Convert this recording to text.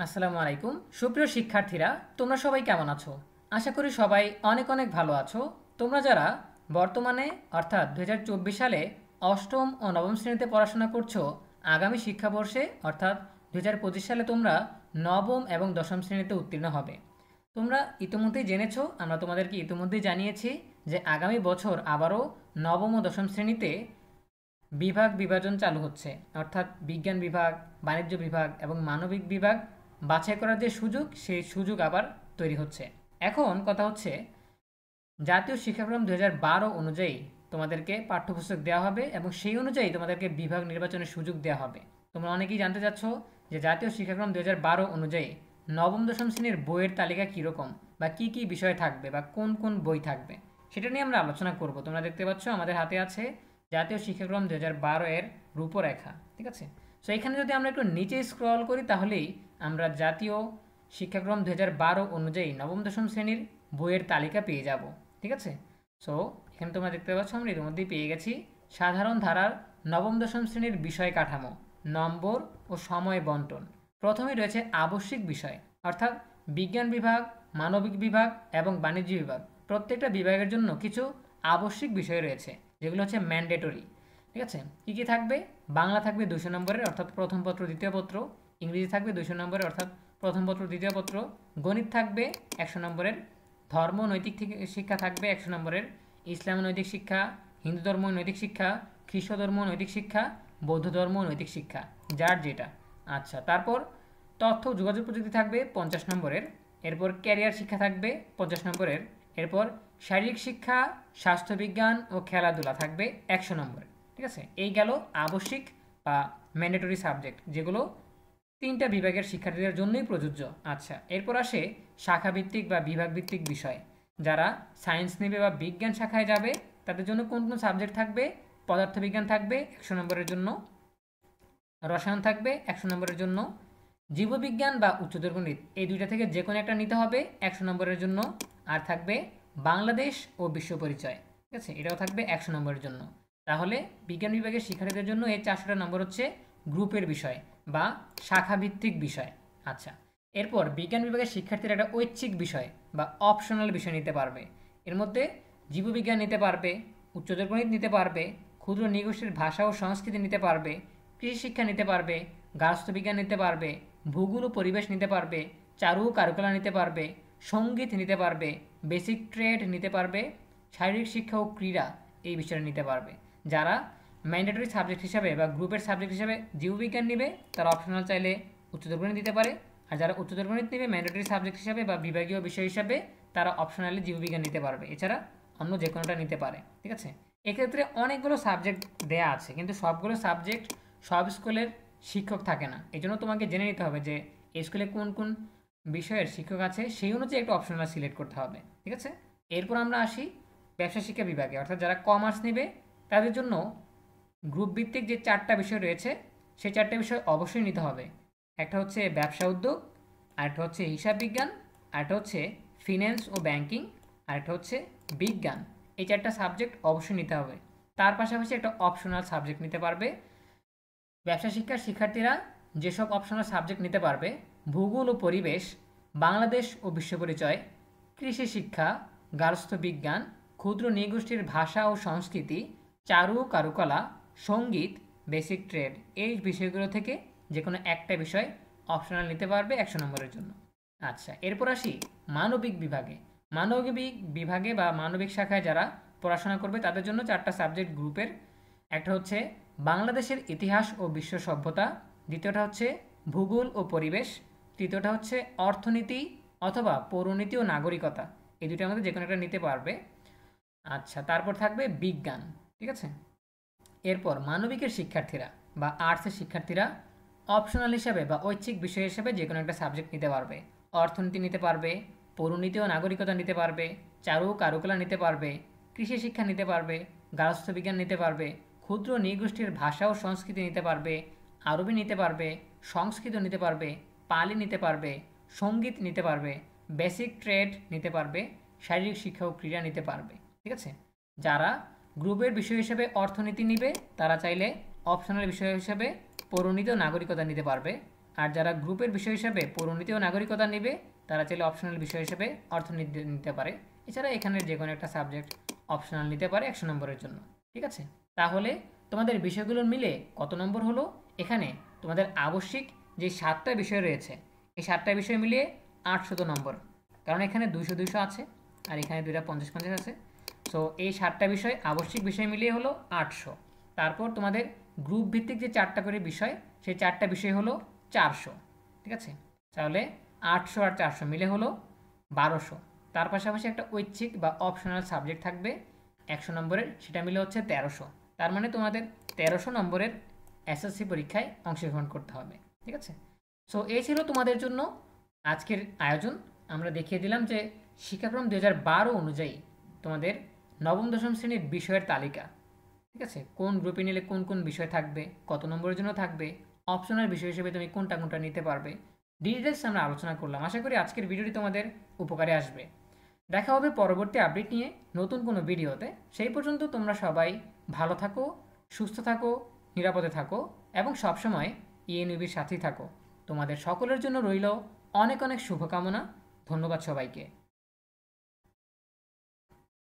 আসসালামু আলাইকুম সুপ্রিয় শিক্ষার্থীরা, তোমরা সবাই কেমন আছো? আশা করি সবাই অনেক অনেক ভালো আছো। তোমরা যারা বর্তমানে অর্থাৎ 2024 সালে অষ্টম ও নবম শ্রেণীতে পড়াশোনা করছো, আগামী শিক্ষাবর্ষে অর্থাৎ 2025 সালে তোমরা নবম এবং দশম শ্রেণীতে উত্তীর্ণ হবে। তোমরা ইতিমধ্যেই জেনেছো, আমরা তোমাদেরকে ইতিমধ্যেই জানিয়েছি যে আগামী বছর আবারও নবম ও দশম শ্রেণীতে বিভাগ বিভাজন চালু হচ্ছে, অর্থাৎ বিজ্ঞান বিভাগ, বাণিজ্য বিভাগ এবং মানবিক বিভাগ বাছাই করার যে সুযোগ, সেই সুযোগ আবার তৈরি হচ্ছে। এখন কথা হচ্ছে, জাতীয় শিক্ষাক্রম 2012 অনুযায়ী তোমাদেরকে পাঠ্যপুস্তক দেওয়া হবে এবং সেই অনুযায়ী তোমাদেরকে বিভাগ নির্বাচনের সুযোগ দেওয়া হবে। তোমরা অনেকেই জানতে চাচ্ছ যে জাতীয় শিক্ষাক্রম 2012 অনুযায়ী নবম দশম শ্রেণীর বইয়ের তালিকা কীরকম, বা কি কি বিষয় থাকবে, বা কোন কোন বই থাকবে, সেটা নিয়ে আমরা আলোচনা করব। তোমরা দেখতে পাচ্ছ আমাদের হাতে আছে জাতীয় শিক্ষাক্রম 2012 এর রূপরেখা, ঠিক আছে? সো এখানে যদি আমরা একটু নিচে স্ক্রল করি, তাহলেই আমরা জাতীয় শিক্ষাক্রম 2012 অনুযায়ী নবম দশম শ্রেণীর বইয়ের তালিকা পেয়ে যাব, ঠিক আছে? সো এখানে তোমরা দেখতে পাচ্ছ আমরা ইতিমধ্যেই পেয়ে গেছি সাধারণ ধারার নবম দশম শ্রেণীর বিষয় কাঠামো, নম্বর ও সময় বন্টন। প্রথমে রয়েছে আবশ্যিক বিষয়, অর্থাৎ বিজ্ঞান বিভাগ, মানবিক বিভাগ এবং বাণিজ্য বিভাগ, প্রত্যেকটা বিভাগের জন্য কিছু আবশ্যিক বিষয় রয়েছে, যেগুলো হচ্ছে ম্যান্ডেটরি, ঠিক আছে? কী কী থাকবে? বাংলা থাকবে 200 নম্বরের, অর্থাৎ প্রথম পত্র দ্বিতীয় পত্র। ইংরেজি থাকবে 200 নম্বরের, অর্থাৎ প্রথম পত্র দ্বিতীয় পত্র। গণিত থাকবে 100 নম্বরের। ধর্ম নৈতিক শিক্ষা থাকবে 100 নম্বরের। ইসলাম নৈতিক শিক্ষা, হিন্দু ধর্ম নৈতিক শিক্ষা, খ্রিস্ট ধর্ম নৈতিক শিক্ষা, বৌদ্ধ ধর্ম নৈতিক শিক্ষা, যার যেটা। আচ্ছা, তারপর তথ্য যোগাযোগ প্রযুক্তি থাকবে 50 নম্বরের। এরপর ক্যারিয়ার শিক্ষা থাকবে 50 নম্বরের। এরপর শারীরিক শিক্ষা, স্বাস্থ্যবিজ্ঞান ও খেলাধুলা থাকবে 100 নম্বরের, ঠিক আছে? এই গেল আবশ্যিক বা ম্যান্ডেটরি সাবজেক্ট, যেগুলো তিনটা বিভাগের শিক্ষার্থীদের জন্যই প্রযোজ্য। আচ্ছা, এরপর আসে শাখাভিত্তিক বা বিভাগভিত্তিক বিষয়। যারা সায়েন্স নেবে বা বিজ্ঞান শাখায় যাবে, তাদের জন্য কোন কোন সাবজেক্ট থাকবে? পদার্থবিজ্ঞান থাকবে 100 নম্বরের জন্য, রসায়ন থাকবে 100 নম্বরের জন্য, জীববিজ্ঞান বা উচ্চতর গণিত, এই দুইটা থেকে যে কোনো একটা নিতে হবে 100 নম্বরের জন্য। আর থাকবে বাংলাদেশ ও বিশ্ব পরিচয়, ঠিক আছে? এটাও থাকবে 100 নম্বরের জন্য। তাহলে বিজ্ঞান বিভাগের শিক্ষার্থীদের জন্য এই 400টা নম্বর হচ্ছে গ্রুপের বিষয় বা শাখাভিত্তিক বিষয়। আচ্ছা, এরপর বিজ্ঞান বিভাগের শিক্ষার্থীরা একটা ঐচ্ছিক বিষয় বা অপশনাল বিষয় নিতে পারবে। এর মধ্যে জীববিজ্ঞান নিতে পারবে, উচ্চতর গণিত নিতে পারবে, ক্ষুদ্র নৃগোষ্ঠীর ভাষা ও সংস্কৃতি নিতে পারবে, কৃষি শিক্ষা নিতে পারবে, গার্হস্থ্যবিজ্ঞান নিতে পারবে, ভূগোল ও পরিবেশ নিতে পারবে, চারু ও কারুকলা নিতে পারবে, সঙ্গীত নিতে পারবে, বেসিক ট্রেড নিতে পারবে, শারীরিক শিক্ষা ও ক্রীড়া এই বিষয়টা নিতে পারবে। যারা ম্যান্ডেটরি সাবজেক্ট হিসাবে বা গ্রুপের সাবজেক্ট হিসাবে জীববিজ্ঞান নেবে, তারা অপশনাল চাইলে উচ্চতর গণিত দিতে পারে। আর যারা উচ্চতর গণিত নেবে ম্যান্ডেটরি সাবজেক্ট হিসাবে বা বিভাগীয় বিষয় হিসাবে, তারা অপশনালি জীববিজ্ঞান নিতে পারবে। এছাড়া অন্য যে কোনোটা নিতে পারে, ঠিক আছে? এক্ষেত্রে অনেকগুলো সাবজেক্ট দেয়া আছে, কিন্তু সবগুলো সাবজেক্ট সব স্কুলের শিক্ষক থাকে না। এই জন্য তোমাকে জেনে নিতে হবে যে এই স্কুলে কোন কোন বিষয়ের শিক্ষক আছে, সেই অনুযায়ী একটা অপশনাল সিলেক্ট করতে হবে, ঠিক আছে? এরপর আমরা আসি ব্যবসা শিক্ষা বিভাগে, অর্থাৎ যারা কমার্স নেবে তাদের জন্য গ্রুপ ভিত্তিক যে 4টা বিষয় রয়েছে, সেই 4টা বিষয় অবশ্যই নিতে হবে। একটা হচ্ছে ব্যবসা উদ্যোগ, আরেকটা হচ্ছে হিসাব বিজ্ঞান, আরেকটা হচ্ছে ফিন্যান্স ও ব্যাংকিং, আরেকটা হচ্ছে বিজ্ঞান। এই 4টা সাবজেক্ট অবশ্যই নিতে হবে। তার পাশাপাশি একটা অপশনাল সাবজেক্ট নিতে পারবে। ব্যবসা শিক্ষার শিক্ষার্থীরা যেসব অপশনাল সাবজেক্ট নিতে পারবে: ভূগোল ও পরিবেশ, বাংলাদেশ ও বিশ্ব পরিচয়, কৃষি শিক্ষা, গার্হস্থ্য বিজ্ঞান, ক্ষুদ্র নৃগোষ্ঠীর ভাষা ও সংস্কৃতি, চারু ও কারুকলা, সঙ্গীত, বেসিক ট্রেড, এই বিষয়গুলো থেকে যে কোনো একটা বিষয় অপশনাল নিতে পারবে 100 নম্বরের জন্য। আচ্ছা, এরপর আসি মানবিক বিভাগে। মানবিক বিভাগে বা মানবিক শাখায় যারা পড়াশোনা করবে, তাদের জন্য 4টা সাবজেক্ট গ্রুপের। একটা হচ্ছে বাংলাদেশের ইতিহাস ও বিশ্ব সভ্যতা, দ্বিতীয়টা হচ্ছে ভূগোল ও পরিবেশ, তৃতীয়টা হচ্ছে অর্থনীতি অথবা পৌরনীতি ও নাগরিকতা। এই দুটোর মধ্যে যে কোনো একটা নিতে পারবে। আচ্ছা, তারপর থাকবে বিজ্ঞান, ঠিক আছে? এরপর মানবিকের শিক্ষার্থীরা বা আর্টসের শিক্ষার্থীরা অপশনাল হিসাবে বা ঐচ্ছিক বিষয় হিসেবে যে কোনো একটা সাবজেক্ট নিতে পারবে। অর্থনীতি নিতে পারবে, পৌরনীতি ও নাগরিকতা নিতে পারবে, চারু কারুকলা নিতে পারবে, কৃষি শিক্ষা নিতে পারবে, গার্হস্থ্য বিজ্ঞান নিতে পারবে, ক্ষুদ্র নৃগোষ্ঠীর ভাষা ও সংস্কৃতি নিতে পারবে, আরবি নিতে পারবে, সংস্কৃত নিতে পারবে, পালি নিতে পারবে, সঙ্গীত নিতে পারবে, বেসিক ট্রেড নিতে পারবে, শারীরিক শিক্ষা ও ক্রীড়া নিতে পারবে, ঠিক আছে? যারা গ্রুপের বিষয় হিসেবে অর্থনীতি নিবে, তারা চাইলে অপশনাল বিষয় হিসেবে পৌরনীতি ও নাগরিকতা নিতে পারবে। আর যারা গ্রুপের বিষয় হিসাবে পৌরনীতি ও নাগরিকতা নেবে তারা চাইলে অপশনাল বিষয় হিসেবে অর্থনীতি নিতে পারে। এছাড়া এখানের যে কোনো একটা সাবজেক্ট অপশনাল নিতে পারে 100 নম্বরের জন্য। ঠিক আছে, তাহলে তোমাদের বিষয়গুলোর মিলে কত নম্বর হলো? এখানে তোমাদের আবশ্যিক যে 7টা বিষয় রয়েছে এই 7টা বিষয় মিলিয়ে 800 নম্বর, কারণ এখানে 200 200 আছে আর এখানে 2টা 50 50 আছে। সো এই 7টা বিষয় আবশ্যিক বিষয় মিলিয়ে হলো 800। তারপর তোমাদের গ্রুপ ভিত্তিক যে 4টা করে বিষয় সেই 4টা বিষয় হলো 400। ঠিক আছে, তাহলে 800 আর 400 মিলে হলো 1200। তার পাশাপাশি একটা ঐচ্ছিক বা অপশনাল সাবজেক্ট থাকবে 100 নম্বরের, সেটা মিলে হচ্ছে 1300। তার মানে তোমাদের 1300 নম্বরের এসএসসি পরীক্ষায় অংশগ্রহণ করতে হবে। ঠিক আছে, সো এই ছিল তোমাদের জন্য আজকের আয়োজন। আমরা দেখিয়ে দিলাম যে শিক্ষাক্রম 2012 অনুযায়ী তোমাদের নবম দশম শ্রেণীর বিষয়ের তালিকা। ঠিক আছে, কোন গ্রুপে নিলে কোন কোন বিষয় থাকবে, কত নম্বরের জন্য থাকবে, অপশনাল বিষয় হিসেবে তুমি কোনটা কোনটা নিতে পারবে, ডিটেলস আমরা আলোচনা করলাম। আশা করি আজকের ভিডিওটি তোমাদের উপকারে আসবে। দেখা হবে পরবর্তী আপডেট নিয়ে নতুন কোনো ভিডিওতে। সেই পর্যন্ত তোমরা সবাই ভালো থাকো, সুস্থ থাকো, নিরাপদে থাকো এবং সবসময় ইএনইউবির সাথেই থাকো। তোমাদের সকলের জন্য রইল অনেক অনেক শুভকামনা। ধন্যবাদ সবাইকে।